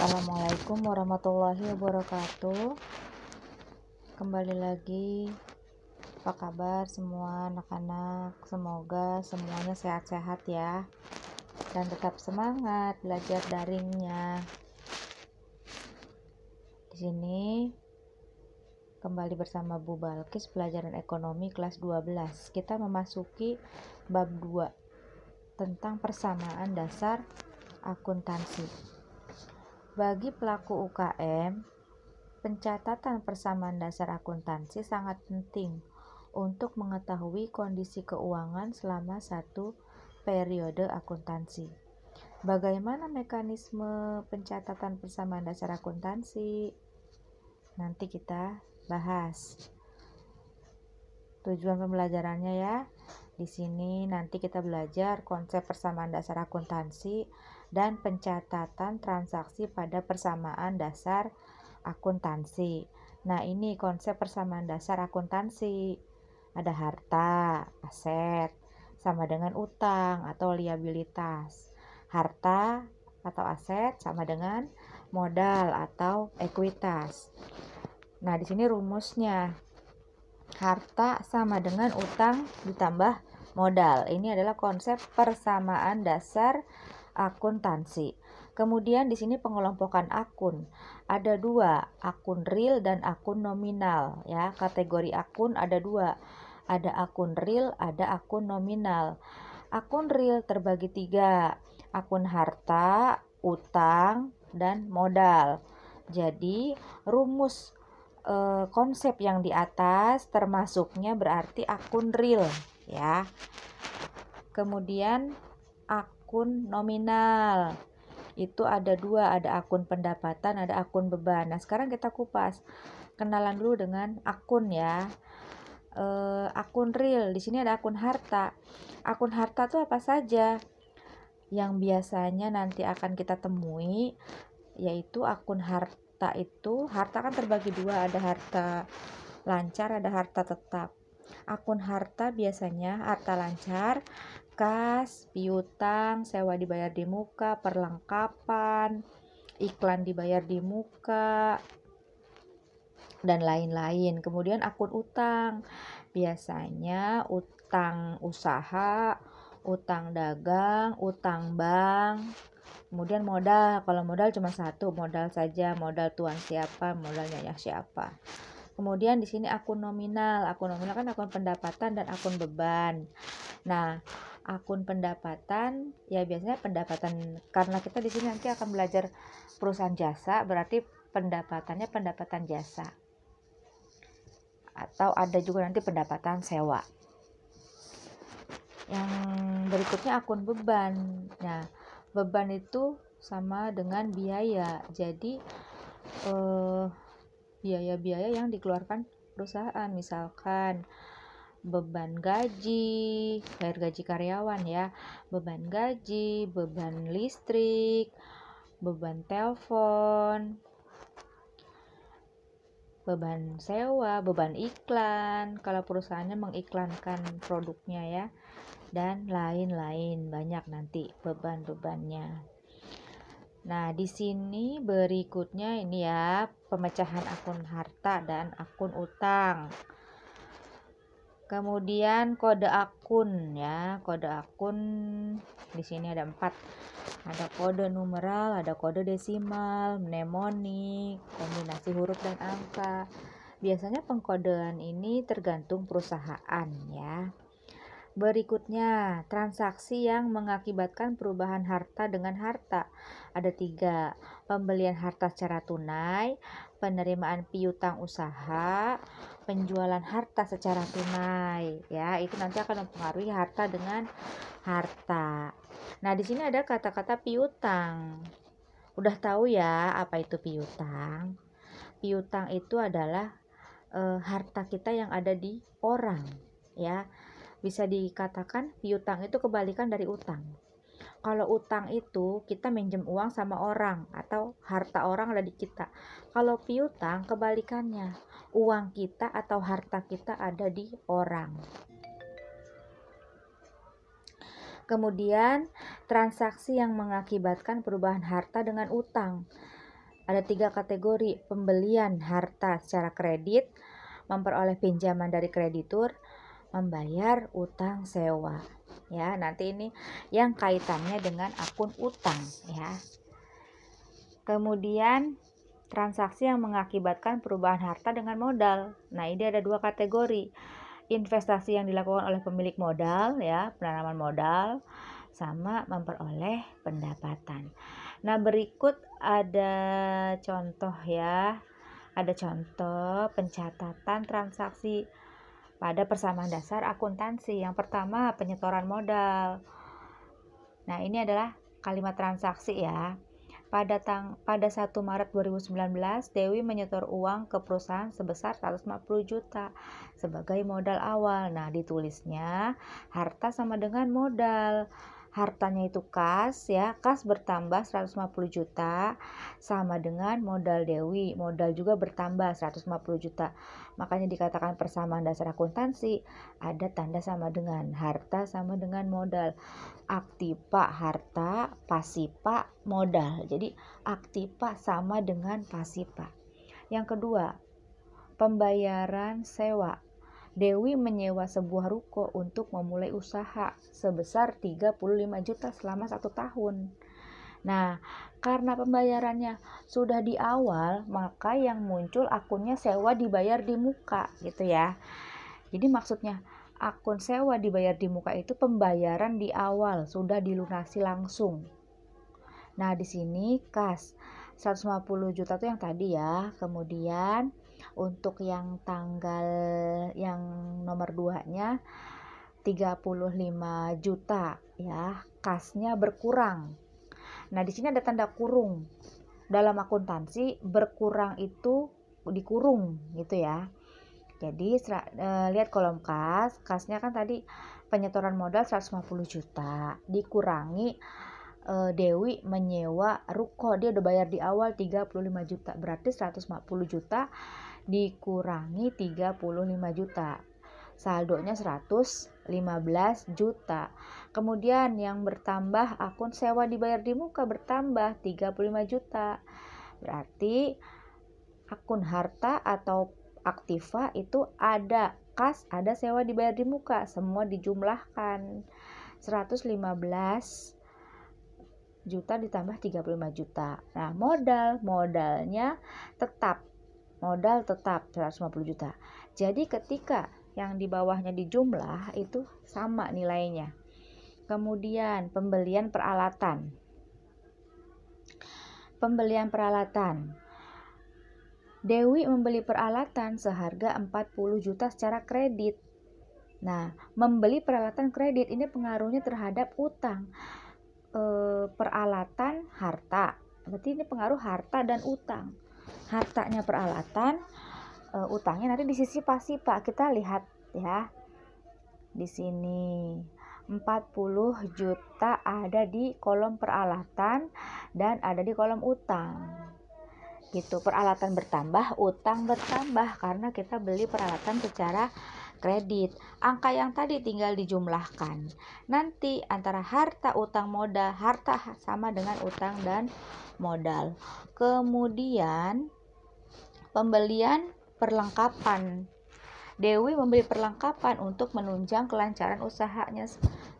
Assalamualaikum warahmatullahi wabarakatuh. Kembali lagi, apa kabar semua anak-anak? Semoga semuanya sehat-sehat ya, dan tetap semangat belajar daringnya. Di sini kembali bersama Bu Balkis, pelajaran ekonomi kelas 12. Kita memasuki bab 2 tentang persamaan dasar akuntansi. Bagi pelaku UKM, pencatatan persamaan dasar akuntansi sangat penting untuk mengetahui kondisi keuangan selama satu periode akuntansi. Bagaimana mekanisme pencatatan persamaan dasar akuntansi? Nanti kita bahas. Tujuan pembelajarannya ya. Di sini nanti kita belajar konsep persamaan dasar akuntansi dan pencatatan transaksi pada persamaan dasar akuntansi. Nah, ini konsep persamaan dasar akuntansi. Ada harta, aset, sama dengan utang atau liabilitas. Harta atau aset sama dengan modal atau ekuitas. Nah, di sini rumusnya. Harta sama dengan utang ditambah modal. Ini adalah konsep persamaan dasar akuntansi. Kemudian di sini pengelompokan akun. Ada dua, akun real dan akun nominal ya. Kategori akun ada dua. Ada akun real, ada akun nominal. Akun real terbagi tiga. Akun harta, utang, dan modal. Jadi rumus konsep yang di atas termasuknya berarti akun real ya. Kemudian akun nominal itu ada dua, ada akun pendapatan, ada akun beban. Nah, sekarang kita kupas, kenalan dulu dengan akun ya. Akun real, di sini ada akun harta. Akun harta itu apa saja? Yang biasanya nanti akan kita temui yaitu akun harta. Harta kan terbagi dua, ada harta lancar, ada harta tetap. Akun harta biasanya harta lancar, kas, piutang, sewa dibayar di muka, perlengkapan, iklan dibayar di muka, dan lain-lain. Kemudian akun utang, biasanya utang usaha, utang dagang, utang bank. Kemudian modal, kalau modal cuma satu, modal saja, modal tuan siapa, modal nyonya siapa. Kemudian di sini akun nominal. Akun nominal kan akun pendapatan dan akun beban. Nah, akun pendapatan ya biasanya pendapatan, karena kita di sini nanti akan belajar perusahaan jasa, berarti pendapatannya pendapatan jasa. Atau ada juga nanti pendapatan sewa. Yang berikutnya akun beban. Nah, beban itu sama dengan biaya. Jadi biaya-biaya yang dikeluarkan perusahaan, misalkan beban gaji, bayar gaji karyawan ya, beban gaji, beban listrik, beban telepon, beban sewa, beban iklan kalau perusahaannya mengiklankan produknya ya, dan lain-lain, banyak nanti beban-bebannya. Nah, di sini berikutnya ini ya, pemecahan akun harta dan akun utang. Kemudian kode akun ya, kode akun di sini ada 4. Ada kode numeral, ada kode desimal, mnemonik, kombinasi huruf dan angka. Biasanya pengkodean ini tergantung perusahaan ya. Berikutnya, transaksi yang mengakibatkan perubahan harta dengan harta. Ada 3, pembelian harta secara tunai, penerimaan piutang usaha, penjualan harta secara tunai. Ya, itu nanti akan mempengaruhi harta dengan harta. Nah, di sini ada kata-kata piutang. Udah tahu ya apa itu piutang? Piutang itu adalah harta kita yang ada di orang, ya. Bisa dikatakan piutang itu kebalikan dari utang. Kalau utang itu kita minjem uang sama orang atau harta orang ada di kita. Kalau piutang kebalikannya, uang kita atau harta kita ada di orang. Kemudian transaksi yang mengakibatkan perubahan harta dengan utang. Ada 3 kategori: pembelian harta secara kredit, memperoleh pinjaman dari kreditur, membayar utang sewa. Ya, nanti ini yang kaitannya dengan akun utang ya. Kemudian transaksi yang mengakibatkan perubahan harta dengan modal. Nah, ini ada 2 kategori. Investasi yang dilakukan oleh pemilik modal ya, penanaman modal, sama memperoleh pendapatan. Nah, berikut ada contoh ya. Ada contoh pencatatan transaksi pada persamaan dasar akuntansi. Yang pertama, penyetoran modal. Nah, ini adalah kalimat transaksi ya. Pada 1 Maret 2019, Dewi menyetor uang ke perusahaan sebesar 150 juta sebagai modal awal. Nah, ditulisnya harta sama dengan modal. Hartanya itu kas ya, kas bertambah 150 juta sama dengan modal Dewi. Modal juga bertambah 150 juta. Makanya dikatakan persamaan dasar akuntansi, ada tanda sama dengan, harta sama dengan modal. Aktiva harta, pasiva modal. Jadi aktiva sama dengan pasiva. Yang kedua, pembayaran sewa. Dewi menyewa sebuah ruko untuk memulai usaha sebesar 35 juta selama 1 tahun. Nah, karena pembayarannya sudah di awal, maka yang muncul akunnya sewa dibayar di muka gitu ya. Jadi maksudnya akun sewa dibayar di muka itu pembayaran di awal, sudah dilunasi langsung. Nah, di sini kas 150 juta itu yang tadi ya. Kemudian untuk yang tanggal yang nomor 2-nya 35 juta ya, kasnya berkurang. Nah, di sini ada tanda kurung. Dalam akuntansi berkurang itu dikurung gitu ya. Jadi lihat kolom kas, kasnya kan tadi penyetoran modal 150 juta dikurangi Dewi menyewa ruko, dia udah bayar di awal 35 juta, berarti 150 juta dikurangi 35 juta, saldonya 115 juta. Kemudian yang bertambah akun sewa dibayar di muka bertambah 35 juta, berarti akun harta atau aktiva itu ada kas, ada sewa dibayar di muka, semua dijumlahkan 115 juta ditambah 35 juta. Nah, modalnya tetap, modal tetap 150 juta. Jadi ketika yang di bawahnya dijumlah itu sama nilainya. Kemudian pembelian peralatan. Dewi membeli peralatan seharga 40 juta secara kredit. Nah, membeli peralatan kredit ini pengaruhnya terhadap utang. Peralatan harta, berarti ini pengaruh harta dan utang. Hartanya peralatan, utangnya nanti di sisi pasiva. Kita lihat ya, di sini 40 juta ada di kolom peralatan dan ada di kolom utang gitu. Peralatan bertambah, utang bertambah karena kita beli peralatan secara kredit. Angka yang tadi tinggal dijumlahkan. Nanti antara harta, utang, modal, harta sama dengan utang dan modal. Kemudian pembelian perlengkapan. Dewi membeli perlengkapan untuk menunjang kelancaran usahanya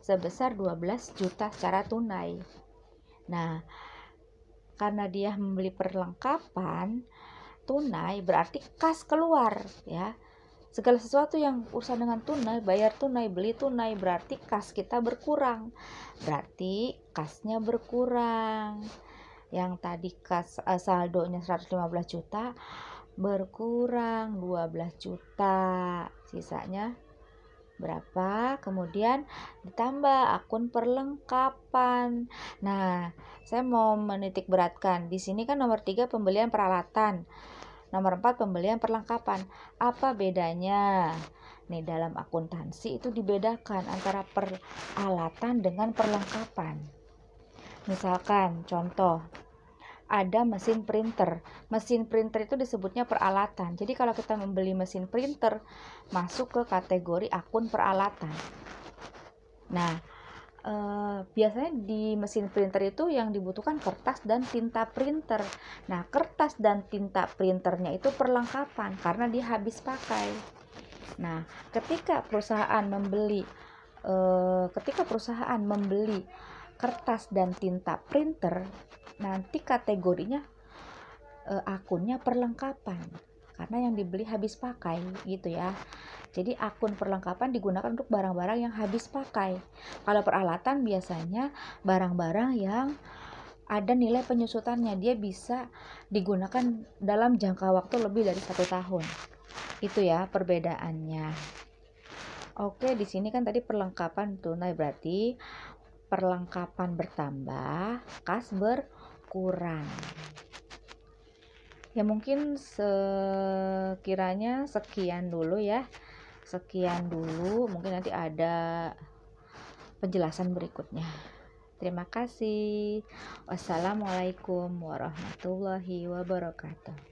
sebesar 12 juta secara tunai. Nah, karena dia membeli perlengkapan tunai berarti kas keluar ya. Segala sesuatu yang urusan dengan tunai, bayar tunai, beli tunai, berarti kas kita berkurang. Berarti kasnya berkurang. Yang tadi kas saldonya 115 juta berkurang 12 juta. Sisanya berapa? Kemudian ditambah akun perlengkapan. Nah, saya mau menitik beratkan. Di sini kan nomor 3 pembelian peralatan. Nomor 4 pembelian perlengkapan. Apa bedanya? Nih, dalam akuntansi itu dibedakan antara peralatan dengan perlengkapan. Misalkan contoh, ada mesin printer. Mesin printer itu disebutnya peralatan. Jadi kalau kita membeli mesin printer, masuk ke kategori akun peralatan. Nah, biasanya di mesin printer itu yang dibutuhkan kertas dan tinta printer. Nah, kertas dan tinta printernya itu perlengkapan karena dia habis pakai. Nah, ketika perusahaan membeli kertas dan tinta printer, nanti kategorinya akunnya perlengkapan karena yang dibeli habis pakai gitu ya. Jadi akun perlengkapan digunakan untuk barang-barang yang habis pakai. Kalau peralatan biasanya barang-barang yang ada nilai penyusutannya, dia bisa digunakan dalam jangka waktu lebih dari 1 tahun. Itu ya perbedaannya. Oke, di sini kan tadi perlengkapan tunai, berarti perlengkapan bertambah, kas berkurang. Ya mungkin sekiranya sekian dulu ya. Sekian dulu, mungkin nanti ada penjelasan berikutnya. Terima kasih. Wassalamualaikum warahmatullahi wabarakatuh.